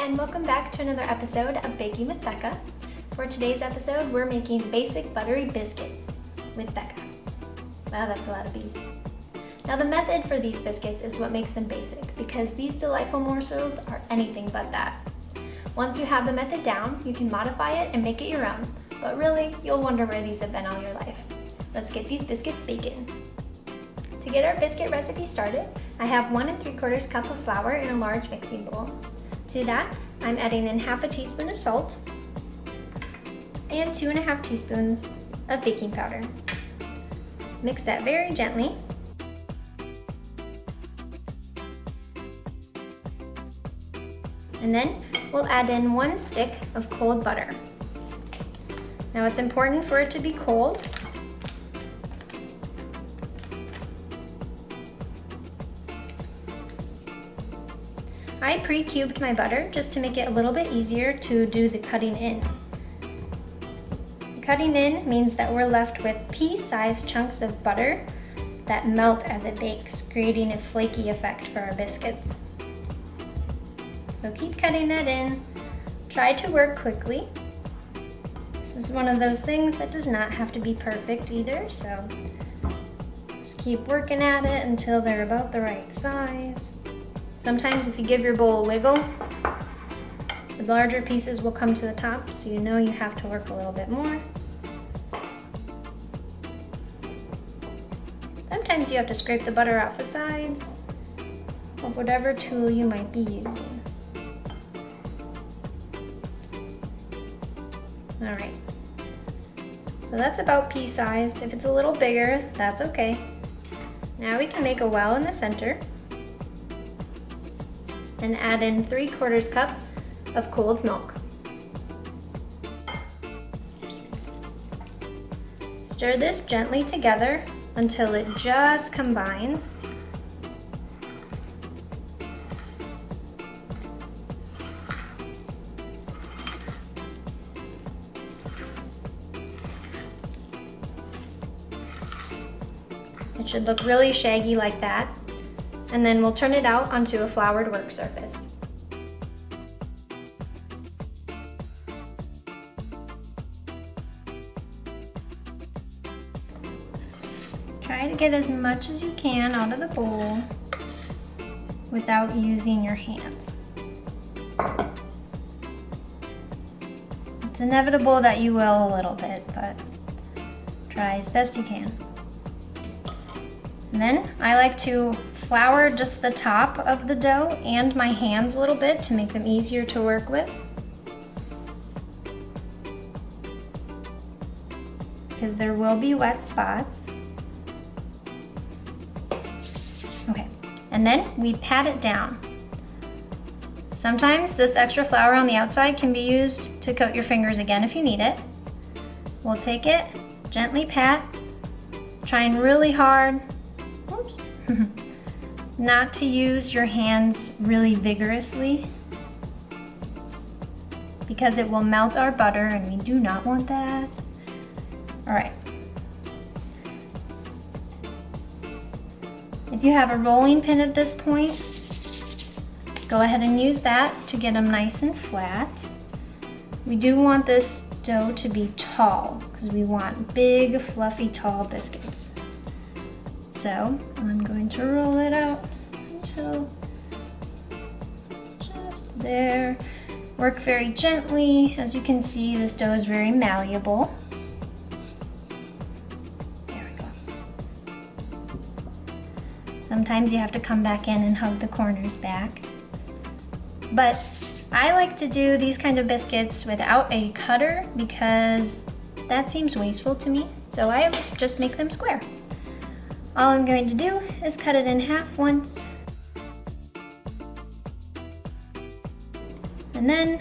and welcome back to another episode of Baking with Becca. For today's episode, we're making basic buttery biscuits with Becca. Wow, that's a lot of B's. Now the method for these biscuits is what makes them basic, because these delightful morsels are anything but that. Once you have the method down, you can modify it and make it your own, but really, you'll wonder where these have been all your life. Let's get these biscuits baking. To get our biscuit recipe started, I have 1 3/4 cup of flour in a large mixing bowl. To that, I'm adding in half a teaspoon of salt and 2½ teaspoons of baking powder. Mix that very gently. And then we'll add in 1 stick of cold butter. Now it's important for it to be cold. I pre-cubed my butter just to make it a little bit easier to do the cutting in. Cutting in means that we're left with pea-sized chunks of butter that melt as it bakes, creating a flaky effect for our biscuits. So keep cutting that in. Try to work quickly. This is one of those things that does not have to be perfect either, so just keep working at it until they're about the right size. Sometimes if you give your bowl a wiggle, the larger pieces will come to the top, so you know you have to work a little bit more. Sometimes you have to scrape the butter off the sides of whatever tool you might be using. All right, so that's about pea-sized. If it's a little bigger, that's okay. Now we can make a well in the center and add in 3/4 cup of cold milk. Stir this gently together until it just combines. It should look really shaggy like that. And then we'll turn it out onto a floured work surface. Try to get as much as you can out of the bowl without using your hands. It's inevitable that you will a little bit, but try as best you can. And then I like to flour just the top of the dough and my hands a little bit to make them easier to work with. Because there will be wet spots. Okay, and then we pat it down. Sometimes this extra flour on the outside can be used to coat your fingers again if you need it. We'll take it, gently pat, trying really hard. Oops. Not to use your hands really vigorously, because it will melt our butter and we do not want that. All right. If you have a rolling pin at this point, go ahead and use that to get them nice and flat. We do want this dough to be tall because we want big, fluffy, tall biscuits. So I'm going to roll it out until just there. Work very gently. As you can see, this dough is very malleable. There we go. Sometimes you have to come back in and hug the corners back. But I like to do these kind of biscuits without a cutter because that seems wasteful to me. So I always just make them square. All I'm going to do is cut it in half once, and then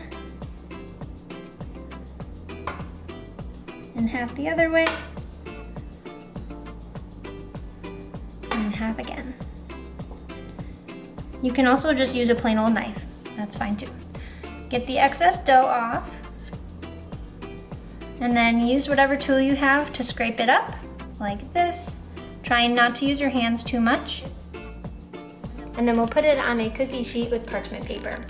in half the other way, and half again. You can also just use a plain old knife, that's fine too. Get the excess dough off, and then use whatever tool you have to scrape it up, like this. Trying not to use your hands too much. And then we'll put it on a cookie sheet with parchment paper.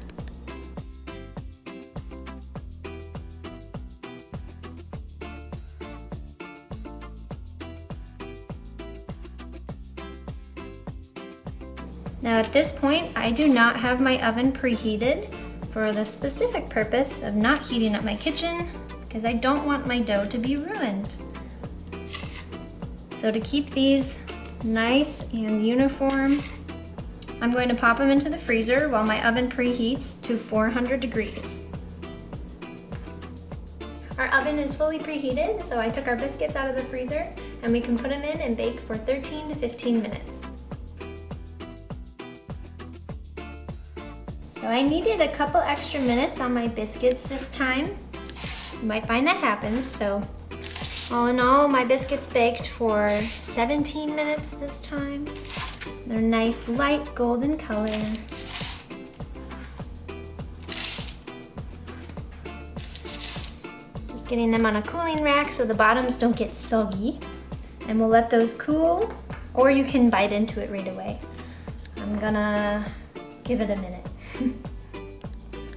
Now at this point, I do not have my oven preheated for the specific purpose of not heating up my kitchen because I don't want my dough to be ruined. So to keep these nice and uniform, I'm going to pop them into the freezer while my oven preheats to 400 degrees. Our oven is fully preheated, so I took our biscuits out of the freezer and we can put them in and bake for 13 to 15 minutes. So I needed a couple extra minutes on my biscuits this time. You might find that happens, so all in all, my biscuits baked for 17 minutes this time. They're nice light golden color. Just getting them on a cooling rack so the bottoms don't get soggy. And we'll let those cool, or you can bite into it right away. I'm gonna give it a minute.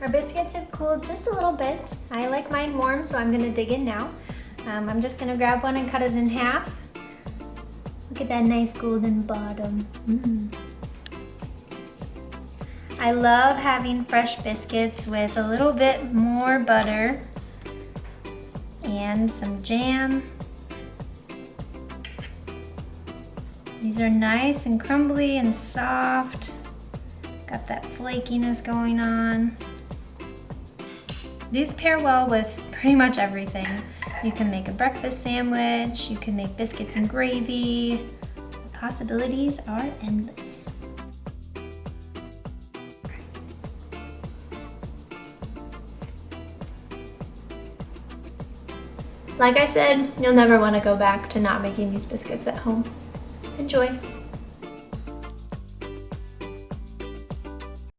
Our biscuits have cooled just a little bit. I like mine warm, so I'm gonna dig in now. I'm just gonna grab one and cut it in half. Look at that nice golden bottom. I love having fresh biscuits with a little bit more butter and some jam. These are nice and crumbly and soft. Got that flakiness going on. These pair well with pretty much everything. You can make a breakfast sandwich, you can make biscuits and gravy. The possibilities are endless. Like I said, you'll never want to go back to not making these biscuits at home. Enjoy.